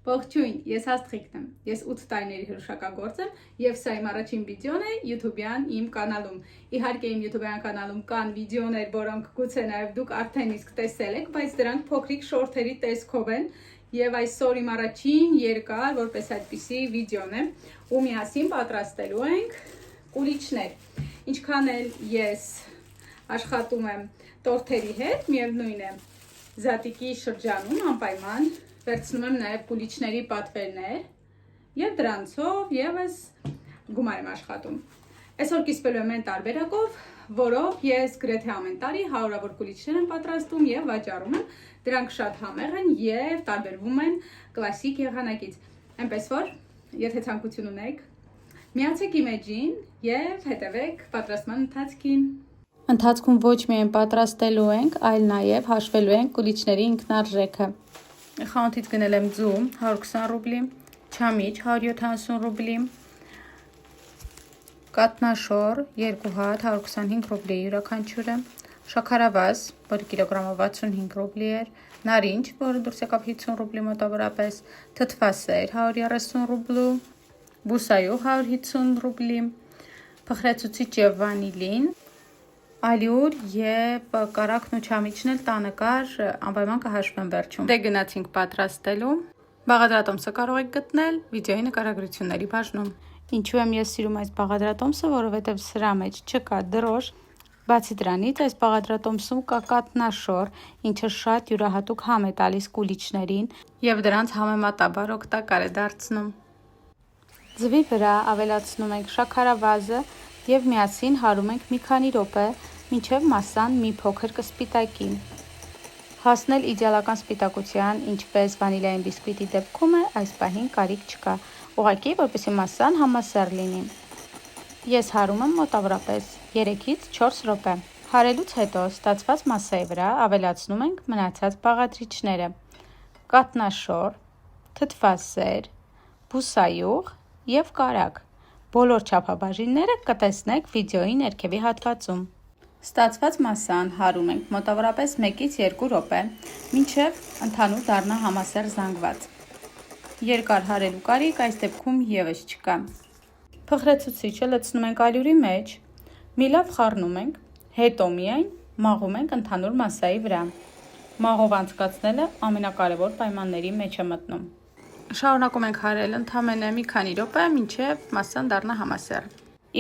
Ողջույն, ես Աստղիկն եմ, ես 8 տարիների հրուշակագործ եմ և սա իմ առաջին վիդեոն է YouTube-յան իմ կանալում։ Իհարկե իմ YouTube-յան կանալում կան վիդեոներ, որոնք գուցե նաև դուք արդեն իսկ տեսել եք, բայց դրանք փոքրիկ շորթերի տեսքով են և այսօր իմ առաջին երկար, որպես այդպիսի վիդեոն է, ու միասին պատրաստելու ենք կուլիչներ։ Ինչքան էլ ես աշխատում եմ տորթերի հետ, միևնույն է Զատիկի շրջանում անպայման վերցնում եմ նաև կուլիչների պատվերներ և դրանցով ևս գումար եմ աշխատում։ Այսօր կիսվելու եմ այն տարբերակով, որով ես գրեթե ամեն տարի հարյուրավոր կուլիչներ եմ պատրաստում և վաճառում եմ։ Դրանք շատ համեղ են և տարբերվում են կլասիկ եղանակից։ Այնպես որ, եթե ցանկություն ունեք, միացեք իմ էջին և հետևեք պատրաստման ընթացքին։ Ընթացքում ոչ միայն պատրաստելու ենք, այլ նաև հաշվելու ենք կուլիչների ինքնարժեքը։ Խանութից գնել եմ ձու 120 ռուբլի, չամիչ 170 ռուբլի, կատնաշոր 2 հատ 125 ռուբլի յուրաքանչյուրը, շաքարավազ, որը կիլոգրամը 65 ռուբլի էր, նարինջ, որը դուրս եկավ 50 ռուբլի մոտավորապես, թթվասեր 130 ռուբլու, բուսայու 150 ռուբլի, փխրեցուցիչ և վանիլին, ալյուր և կարագն ու չամիչն էլ տանը կար, անպայման կհաշվեմ վերջում։ Դե գնացինք պատրաստելու։ Բաղադրատոմսը կարող եք գտնել վիդեոյի նկարագրությունների բաժնում։ Ինչու եմ ես սիրում այս բաղադրատոմսը, որովհետև սրա մեջ չկա դրոշ։ Բացի դրանից, այս բաղադրատոմսում կա կատնաշոր, ինչը շատ յուրահատուկ համ է տալիս կուլիչներին և դրանց համեմատաբար օգտակար է դարձնում։ Ձվի վրա ավելացնում ենք շաքարավազը և միասին հարում ենք մի քանի րոպե, մինչև մասսան մի փոքր կսպիտակի։ Հասնել իդեալական սպիտակության, ինչպես վանիլային բիսկվիտի դեպքում է, այս պահին կարիք չկա, ուղղակի որպեսզի մասսան համասեռ լինի։ Ես հարում եմ մոտավորապես 3-ից 4 րոպե։ Հարելուց հետո ստացված մասսայի վրա ավելացնում ենք մնացած բաղադրիչները՝ կատնաշոր, թթվասեր, բուսայուղ և կարագ։ Բոլոր չափաբաժինները կտեսնեք վիդեոյի ներքևի հատվածում։ Ստացված մասսան հարում ենք մոտավորապես 1-ից 2 րոպե, մինչև ընդհանուր դառնա համասեռ զանգված։ Երկար հարելու կարիք այս դեպքում ևս չկա։ Փխրեցուցիչը լցնում ենք ալյուրի մեջ, մի լավ խառնում ենք, հետո միայն մաղում ենք ընդհանուր մասսայի վրա։ Մաղով անցկացնելը ամենակարևոր պայմանների մեջ է մտնում։ Շարունակում ենք հարել ընդամենը մի քանի րոպե, մինչև մասսան դառնա համասեռ։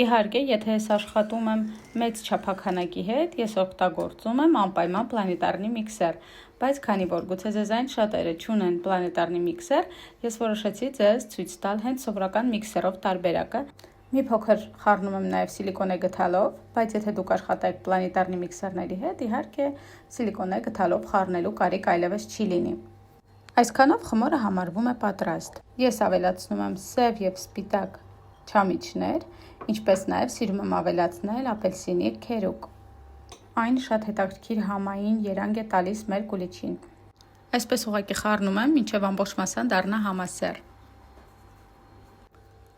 Իհարկե, եթե ես աշխատում եմ մեծ չափաքանակի հետ, ես օգտագործում եմ անպայման պլանետարնի միքսեր, բայց քանի որ գուցե ձեզանից շատերը չունեն պլանետարնի միքսեր, ես որոշեցի ձեզ ցույց տալ հենց սովորական միքսերով տարբերակը։ Մի փոքր խառնում եմ նաև սիլիկոնե գդալով, բայց եթե դուք աշխատեք պլանետարնի միքսերների հետ, իհարկե սիլիկոնե գդալով խառնելու կարիք այլևս չի լինի։ Այսքանով խմորը համարվում է պատրաստ։ Ես ավելացնում եմ սև և սպիտակ չամիչներ, ինչպես նաև սիրում եմ ավելացնել ապելսինի քերուկ։ Այն շատ հետաքրքիր համային երանգ է տալիս մեր կուլիչին։ Այսպես ուղղակի խառնում եմ, մինչև ամբողջ մասսան դառնա համասեռ։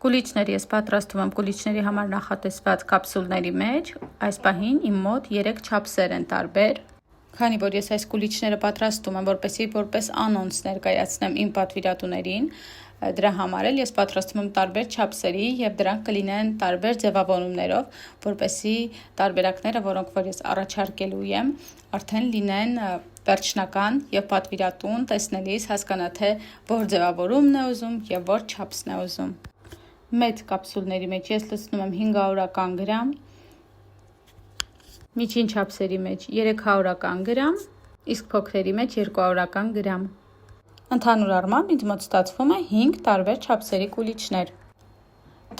Կուլիչներ ես պատրաստում եմ կուլիչների համար նախատեսված կապսուլների մեջ, այս պահին իմ մոտ 3 չափսեր են տարբեր։ Քանի որ ես այս կուլիչները պատրաստում եմ, որպես անոնց ներկայացնեմ իմ պատվիրատուներին, դրա համար էլ ես պատրաստում եմ տարբեր չափսերի և դրանք կլինեն տարբեր ձևավորումներով, որպեսզի տարբերակները, որոնք որ ես առաջարկելու եմ, արդեն լինեն վերջնական և պատվիրատուն տեսնելիս հասկանա, թե որ ձևավորումն է ուզում և որ չափսն է ուզում։ Մեծ կապսուլների մեջ ես լցնում եմ 500 գրամ, միջին չափսերի մեջ 300 գրամ, իսկ փոքրերի մեջ 200 գրամ։ Ընդհանուր առմամբ ինձ մոտ ստացվում է 5 տարբեր չափսերի կուլիչներ։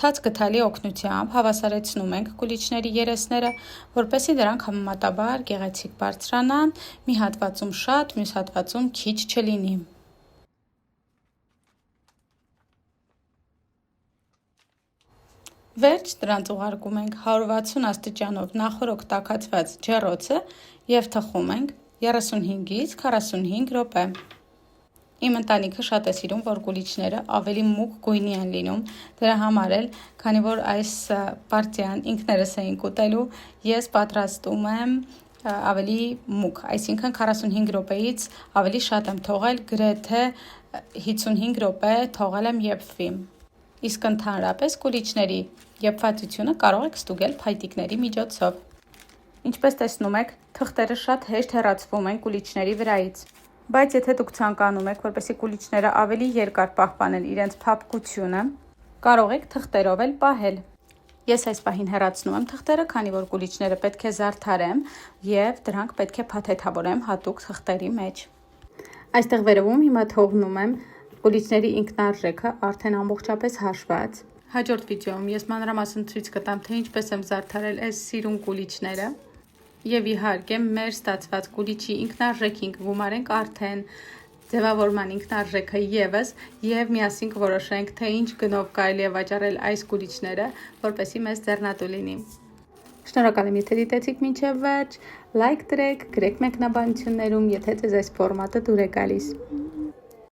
Թաց գդալի օգնությամբ հավասարեցնում ենք կուլիչների երեսները, որպեսզի դրանք համեմատաբար գեղեցիկ բարձրանան, մի հատվածում շատ, մյուս հատվածում քիչ չլինի։ Վերջ դրանց ուղարկում ենք 160 աստիճանով նախորոք տաքացված ջեռոցը և թխում ենք 35-ից 45 րոպե։ Իմ ընտանիքը շատ է սիրում, որ կուլիչները ավելի մուգ գույնի են լինում, դրա համար էլ, քանի որ այս պարտիան ինքներս էինք ուտելու, ես պատրաստում եմ ավելի մուգ, այսինքն 45 րոպեից ավելի շատ եմ թողել, գրեթե 55 րոպե թողել եմ եփվի։ Իսկ ընդհանրապես կուլիչների եփվածությունը կարող եք ստուգել փայտիկների միջոցով։ Ինչպես տեսնում եք, թղթերը շատ հեշտ հեռացվում են կուլիչների վրայից, բայց եթե դուք ցանկանում եք, որպեսզի կուլիչները ավելի երկար պահպանեն իրենց փափկությունը, կարող եք թղթերով էլ պահել։ Ես այս պահին հեռացնում եմ թղթերը, քանի որ կուլիչները պետք է զարդարեմ և դրանք պետք է փաթեթավորեմ հատուկ թղթերի մեջ։ Այստեղ վերևում հիմա թողնում եմ կուլիչների ինքնարժեքը արդեն ամբողջապես հաշված։ Հաջորդ վիդեոում ես մանրամասն ցույց կտամ, թե ինչպես եմ զարդարել այս սիրուն կուլիչները։ Եվ իհարկե մեր ստացված կուլիչի ինքնարժեքին կգումարենք արդեն ձևավորման ինքնարժեքը եւս եւ միասին կորոշենք, թե ինչ գնով կարելի է վաճառել այս կուլիչները, որպեսզի մեզ ձեռնատու լինի։ Շնորհակալ եմ, եթե դիտեցիք մինչև վերջ, լայք դրեք, գրեք մեկնաբանություններում, եթե ձեզ այս ֆորմատը դուր է գալիս։